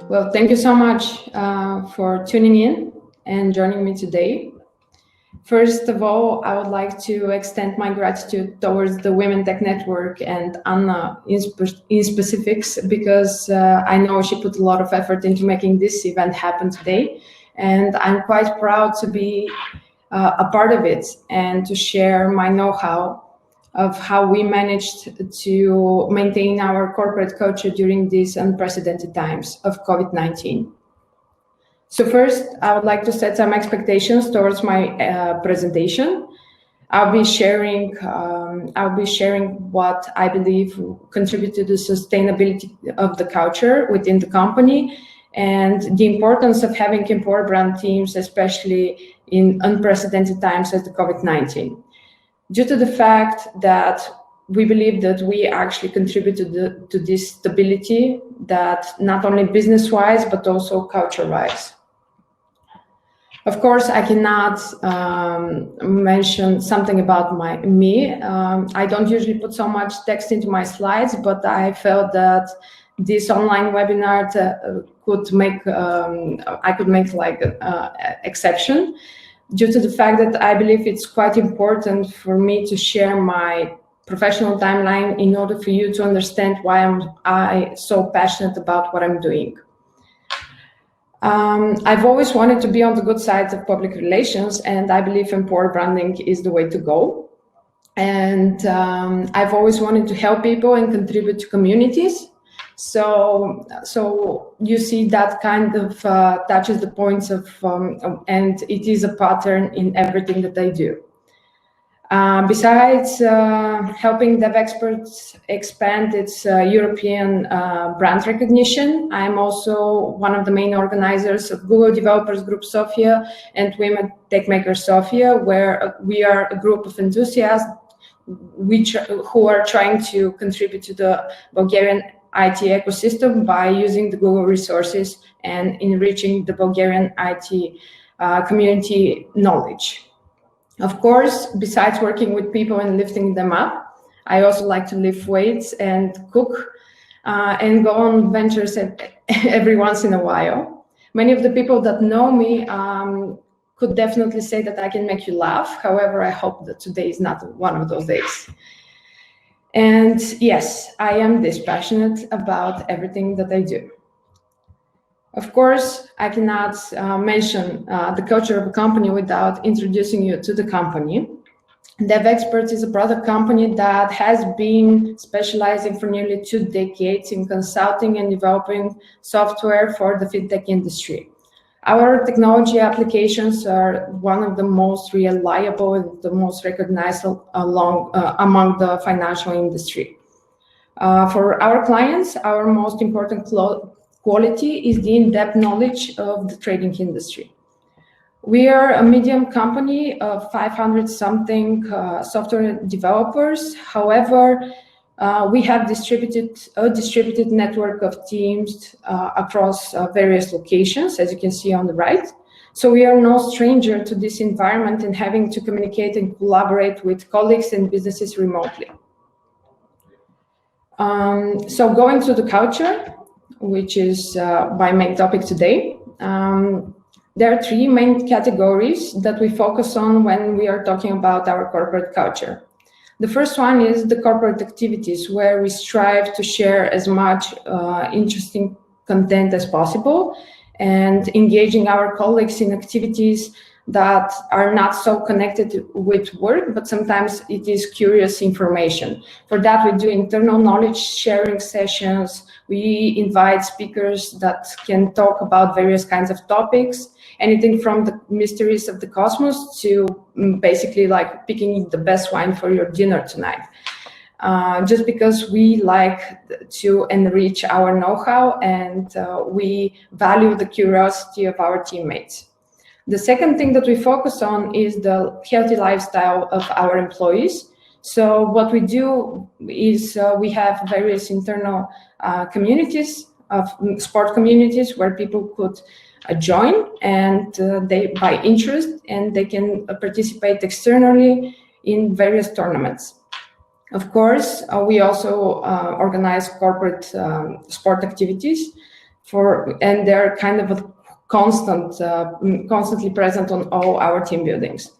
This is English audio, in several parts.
Well, thank you so much for tuning in and joining me today. First of all, I would like to extend my gratitude towards the Women Tech Network and Anna in specifics, because I know she put a lot of effort into making this event happen today. And I'm quite proud to be a part of it and to share my know-how of how we managed to maintain our corporate culture during these unprecedented times of COVID-19. So first, I would like to set some expectations towards my presentation. I'll be sharing what I believe contribute to the sustainability of the culture within the company and the importance of having employer brand teams, especially in unprecedented times as the COVID-19. Due to the fact that we believe that we actually contribute to this stability, that not only business-wise, but also culture-wise. Of course, I cannot mention something about me. I don't usually put so much text into my slides, but I felt that this online webinar I could make like an exception, due to the fact that I believe it's quite important for me to share my professional timeline in order for you to understand why I'm so passionate about what I'm doing. I've always wanted to be on the good side of public relations, and I believe employer branding is the way to go. And I've always wanted to help people and contribute to communities. So you see that kind of touches the points of, and it is a pattern in everything that I do. Besides helping Devexperts expand its European brand recognition, I'm also one of the main organizers of Google Developers Group Sofia and Women Tech Makers Sofia, where we are a group of enthusiasts who are trying to contribute to the Bulgarian IT ecosystem by using the Google resources and enriching the Bulgarian IT community knowledge. Of course, besides working with people and lifting them up, I also like to lift weights and cook and go on ventures every once in a while. Many of the people that know me could definitely say that I can make you laugh. However, I hope that today is not one of those days. And yes, I am this passionate about everything that I do. Of course, I cannot mention the culture of a company without introducing you to the company. Devexperts is a product company that has been specializing for nearly 2 decades in consulting and developing software for the fintech industry. Our technology applications are one of the most reliable and the most recognized among the financial industry. For our clients, our most important quality is the in-depth knowledge of the trading industry. We are a medium company of 500-something software developers. However, we have a distributed network of teams across various locations, as you can see on the right. So we are no stranger to this environment and having to communicate and collaborate with colleagues and businesses remotely. So going to the culture, which is my main topic today. There are 3 main categories that we focus on when we are talking about our corporate culture. The first one is the corporate activities, where we strive to share as much interesting content as possible and engaging our colleagues in activities that are not so connected with work, but sometimes it is curious information. For that, we do internal knowledge sharing sessions. We invite speakers that can talk about various kinds of topics, anything from the mysteries of the cosmos to basically like picking the best wine for your dinner tonight. Just because we like to enrich our know-how and we value the curiosity of our teammates. The second thing that we focus on is the healthy lifestyle of our employees. So what we do is we have various internal communities of sport communities where people could join and they by interest, and they can participate externally in various tournaments. Of course, we also organize corporate sport activities. and they're kind of a constantly present on all our team buildings.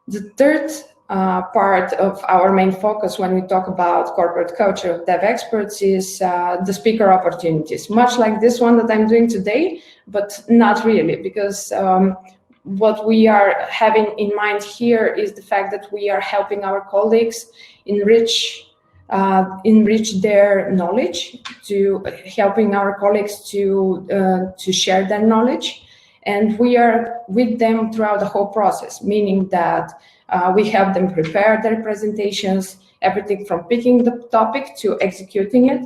The third part of our main focus when we talk about corporate culture of Devexperts is the speaker opportunities, much like this one that I'm doing today, but not really, because what we are having in mind here is the fact that we are helping our colleagues enrich their knowledge, to helping our colleagues to share their knowledge, and we are with them throughout the whole process, meaning that we help them prepare their presentations, everything from picking the topic to executing it.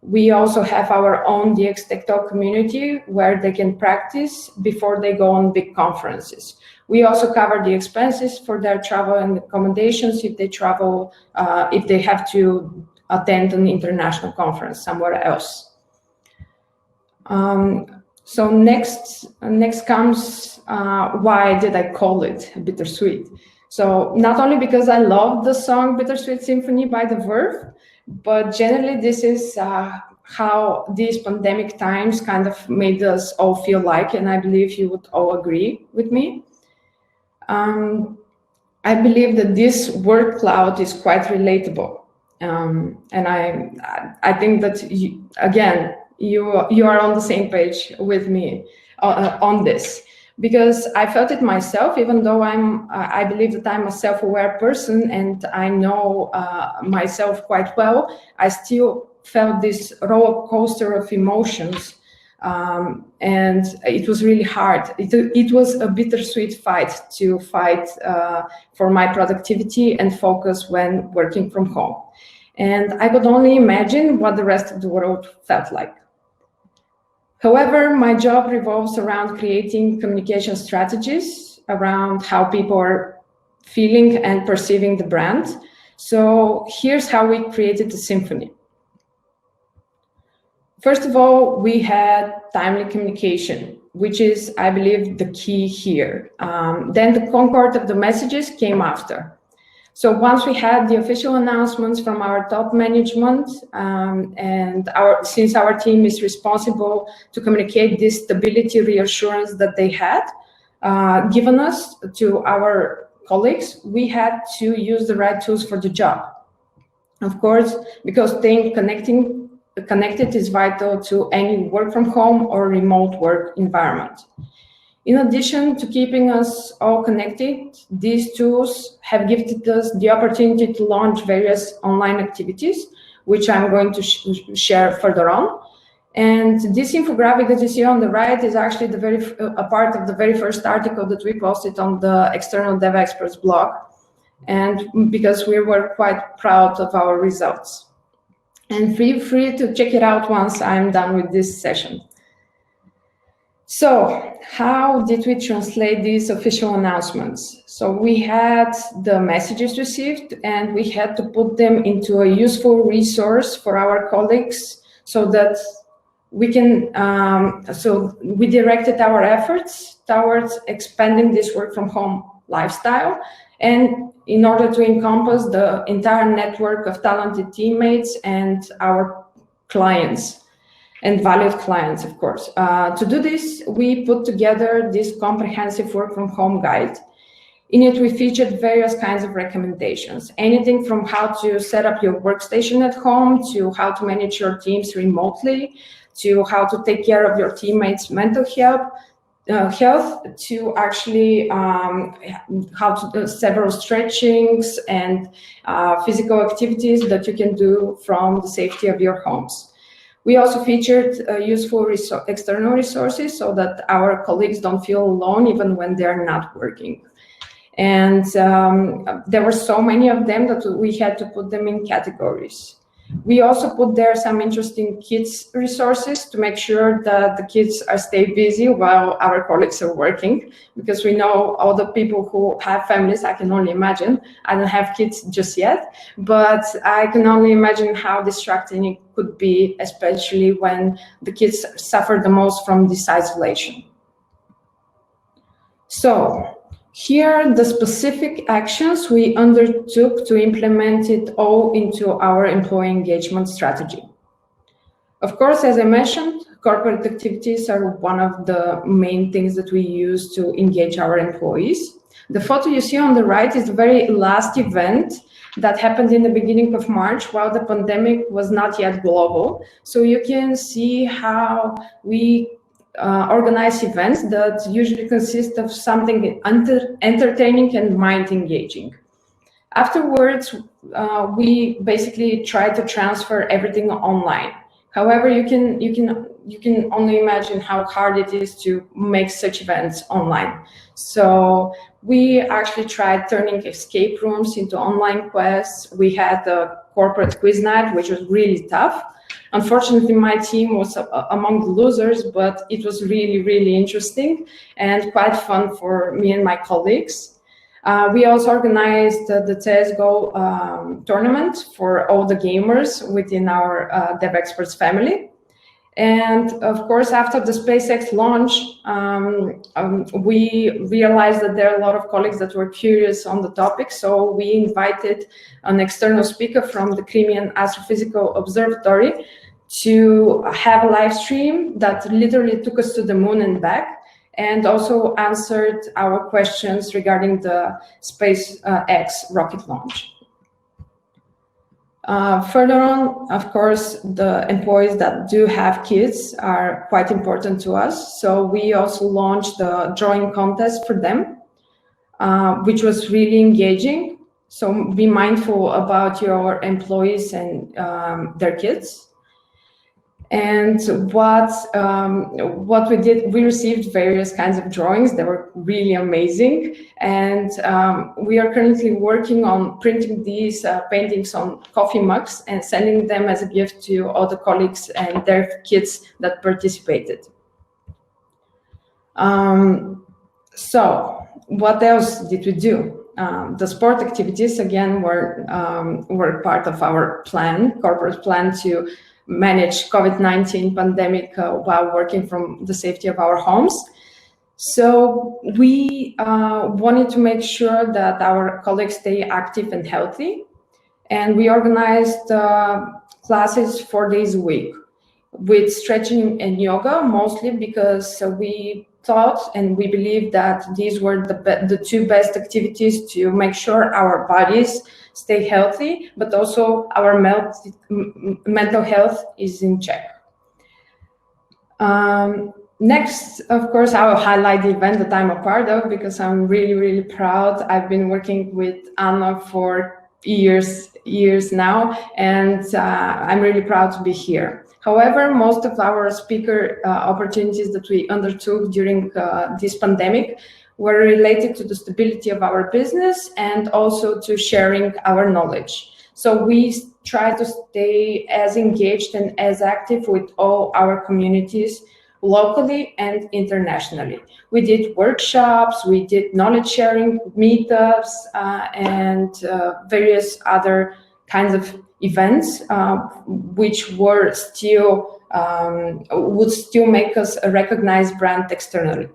We also have our own DX Tech Talk community where they can practice before they go on big conferences. We also cover the expenses for their travel and accommodations if they travel, if they have to attend an international conference somewhere else. So next comes why did I call it Bittersweet? So not only because I love the song Bittersweet Symphony by The Verve, but generally this is how these pandemic times kind of made us all feel like, and I believe you would all agree with me. I believe that this word cloud is quite relatable, and I think that you are on the same page with me on this, because I felt it myself. Even though I believe that I'm a self-aware person and I know myself quite well, I still felt this roller coaster of emotions, and it was really hard. It was a bittersweet fight to fight for my productivity and focus when working from home. And I could only imagine what the rest of the world felt like. However, my job revolves around creating communication strategies around how people are feeling and perceiving the brand. So here's how we created the Symphony. First of all, we had timely communication, which is, I believe, the key here. Then the concord of the messages came after. So once we had the official announcements from our top management, and since our team is responsible to communicate this stability reassurance that they had given us to our colleagues, we had to use the right tools for the job. Of course, because staying connected is vital to any work from home or remote work environment. In addition to keeping us all connected, these tools have gifted us the opportunity to launch various online activities, which I'm going to share further on. And this infographic that you see on the right is actually a part of the very first article that we posted on the external Devexperts blog, and because we were quite proud of our results. And feel free to check it out once I'm done with this session. So how did we translate these official announcements? So we had the messages received and we had to put them into a useful resource for our colleagues so that we can, so we directed our efforts towards expanding this work from home lifestyle, and in order to encompass the entire network of talented teammates and our clients and valued clients, of course. To do this, we put together this comprehensive work from home guide. In it, we featured various kinds of recommendations, anything from how to set up your workstation at home, to how to manage your teams remotely, to how to take care of your teammates' mental health, to actually how to do several stretchings and physical activities that you can do from the safety of your homes. We also featured useful external resources so that our colleagues don't feel alone even when they're not working. And there were so many of them that we had to put them in categories. We also put there some interesting kids resources to make sure that the kids stay busy while our colleagues are working, because we know all the people who have families. I can only imagine. I don't have kids just yet, but I can only imagine how distracting it could be, especially when the kids suffer the most from this isolation. So here are the specific actions we undertook to implement it all into our employee engagement strategy. Of course, as I mentioned, corporate activities are one of the main things that we use to engage our employees. The photo you see on the right is the very last event that happened in the beginning of March while the pandemic was not yet global. So you can see how we organize events that usually consist of something entertaining and mind engaging. Afterwards, we basically try to transfer everything online. However, you can only imagine how hard it is to make such events online. So we actually tried turning escape rooms into online quests. We had a corporate quiz night, which was really tough. Unfortunately, my team was among the losers, but it was really, really interesting and quite fun for me and my colleagues. We also organized the CSGO tournament for all the gamers within our Devexperts family. And of course, after the SpaceX launch, we realized that there are a lot of colleagues that were curious on the topic. So we invited an external speaker from the Crimean Astrophysical Observatory to have a live stream that literally took us to the moon and back, and also answered our questions regarding the SpaceX rocket launch. Further on, of course, the employees that do have kids are quite important to us. So we also launched the drawing contest for them, which was really engaging. So be mindful about your employees and their kids. And what we did, we received various kinds of drawings that were really amazing. And we are currently working on printing these paintings on coffee mugs and sending them as a gift to all the colleagues and their kids that participated. So what else did we do? The sport activities, again, were part of our corporate plan to manage COVID-19 pandemic while working from the safety of our homes. So we wanted to make sure that our colleagues stay active and healthy. And we organized classes 4 days a week with stretching and yoga, mostly because we thought and we believe that these were the two best activities to make sure our bodies stay healthy, but also our mental health is in check. Next, of course, I will highlight the event that I'm a part of because I'm really, really proud. I've been working with Anna for years now, and I'm really proud to be here. However, most of our speaker opportunities that we undertook during this pandemic were related to the stability of our business and also to sharing our knowledge. So we try to stay as engaged and as active with all our communities locally and internationally. We did workshops, we did knowledge sharing, meetups, and various other kinds of events, which were still would still make us a recognized brand externally.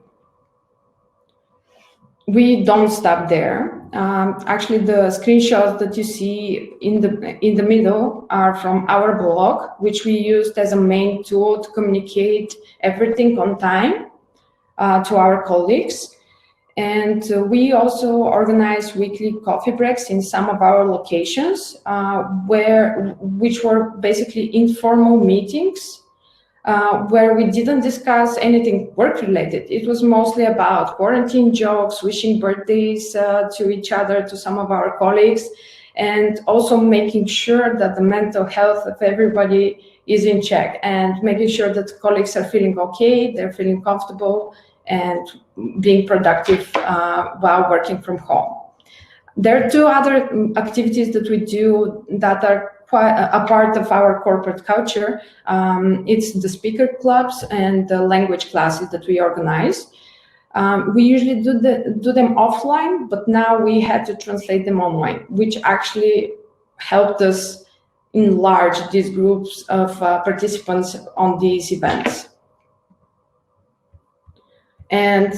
We don't stop there. Actually, the screenshots that you see in the middle are from our blog, which we used as a main tool to communicate everything on time to our colleagues. And we also organize weekly coffee breaks in some of our locations, which were basically informal meetings, where we didn't discuss anything work-related. It was mostly about quarantine jokes, wishing birthdays to each other, to some of our colleagues, and also making sure that the mental health of everybody is in check and making sure that colleagues are feeling okay, they're feeling comfortable and being productive while working from home. There are two other activities that we do that are quite a part of our corporate culture. It's the speaker clubs and the language classes that we organize. We usually do them offline, but now we had to translate them online, which actually helped us enlarge these groups of participants on these events. And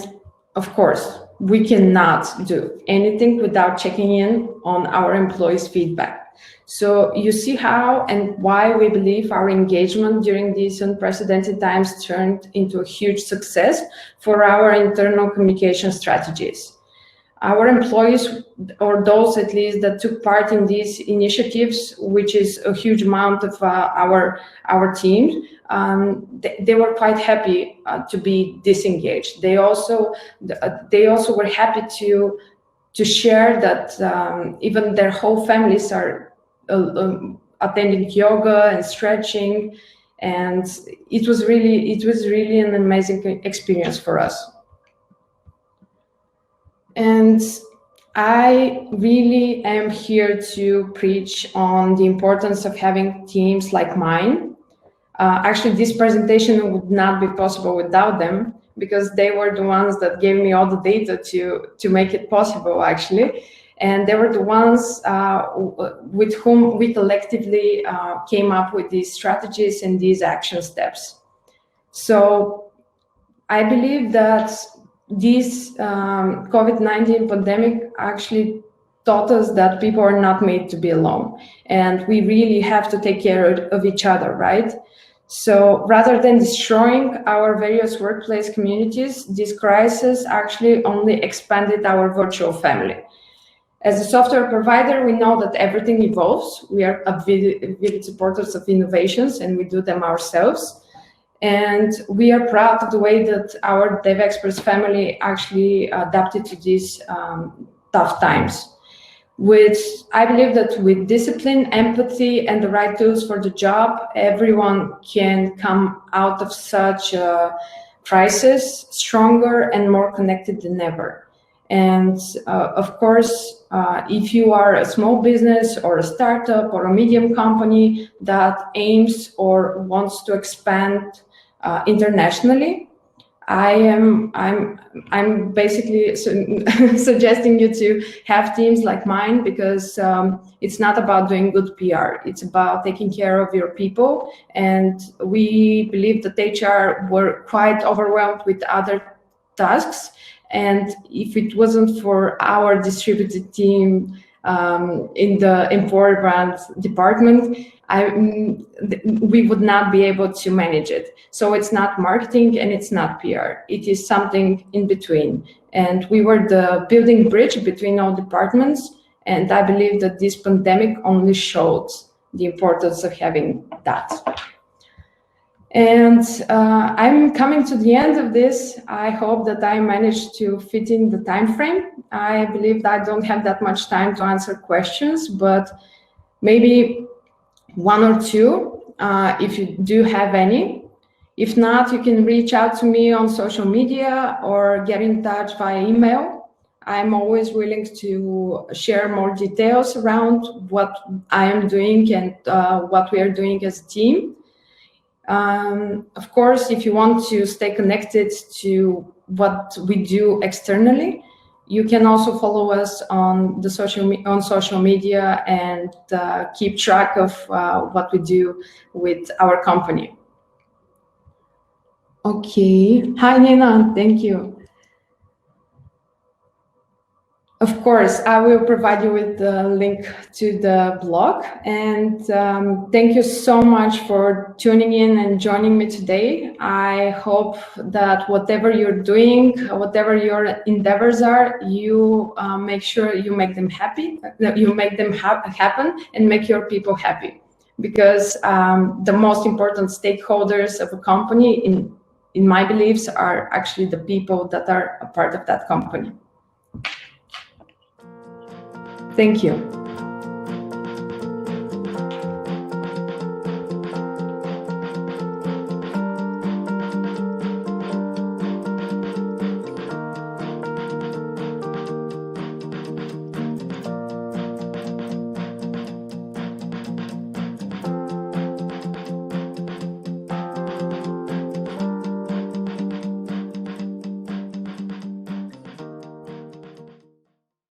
of course, we cannot do anything without checking in on our employees' feedback. So you see how and why we believe our engagement during these unprecedented times turned into a huge success for our internal communication strategies. Our employees, or those at least that took part in these initiatives, which is a huge amount of our team, they were quite happy to be disengaged. They also were happy to share that even their whole families are attending yoga and stretching, and it was really an amazing experience for us. And I really am here to preach on the importance of having teams like mine. Actually, this presentation would not be possible without them, because they were the ones that gave me all the data to make it possible, actually. And they were the ones with whom we collectively came up with these strategies and these action steps. So I believe that this COVID-19 pandemic actually taught us that people are not made to be alone, and we really have to take care of each other, right? So rather than destroying our various workplace communities, this crisis actually only expanded our virtual family. As a software provider, we know that everything evolves. We are avid supporters of innovations, and we do them ourselves. And we are proud of the way that our Devexperts family actually adapted to these tough times. I believe that with discipline, empathy, and the right tools for the job, everyone can come out of such a crisis stronger and more connected than ever. And of course, if you are a small business or a startup or a medium company that aims or wants to expand internationally, I'm basically suggesting you to have teams like mine, because it's not about doing good PR. It's about taking care of your people. And we believe that HR were quite overwhelmed with other tasks. And if it wasn't for our distributed team in the employer brand department, we would not be able to manage it. So it's not marketing and it's not PR. It is something in between. And we were the building bridge between all departments. And I believe that this pandemic only showed the importance of having that. And I'm coming to the end of this. I hope that I managed to fit in the time frame. I believe that I don't have that much time to answer questions, but maybe one or two, if you do have any. If not, you can reach out to me on social media or get in touch via email. I'm always willing to share more details around what I am doing and what we are doing as a team. Of course, if you want to stay connected to what we do externally, you can also follow us on social media and keep track of what we do with our company. Okay. Hi, Nina. Thank you. Of course, I will provide you with the link to the blog. And thank you so much for tuning in and joining me today. I hope that whatever you're doing, whatever your endeavors are, you make sure you make them happy, that you make them happen and make your people happy. Because the most important stakeholders of a company, in my beliefs, are actually the people that are a part of that company. Thank you.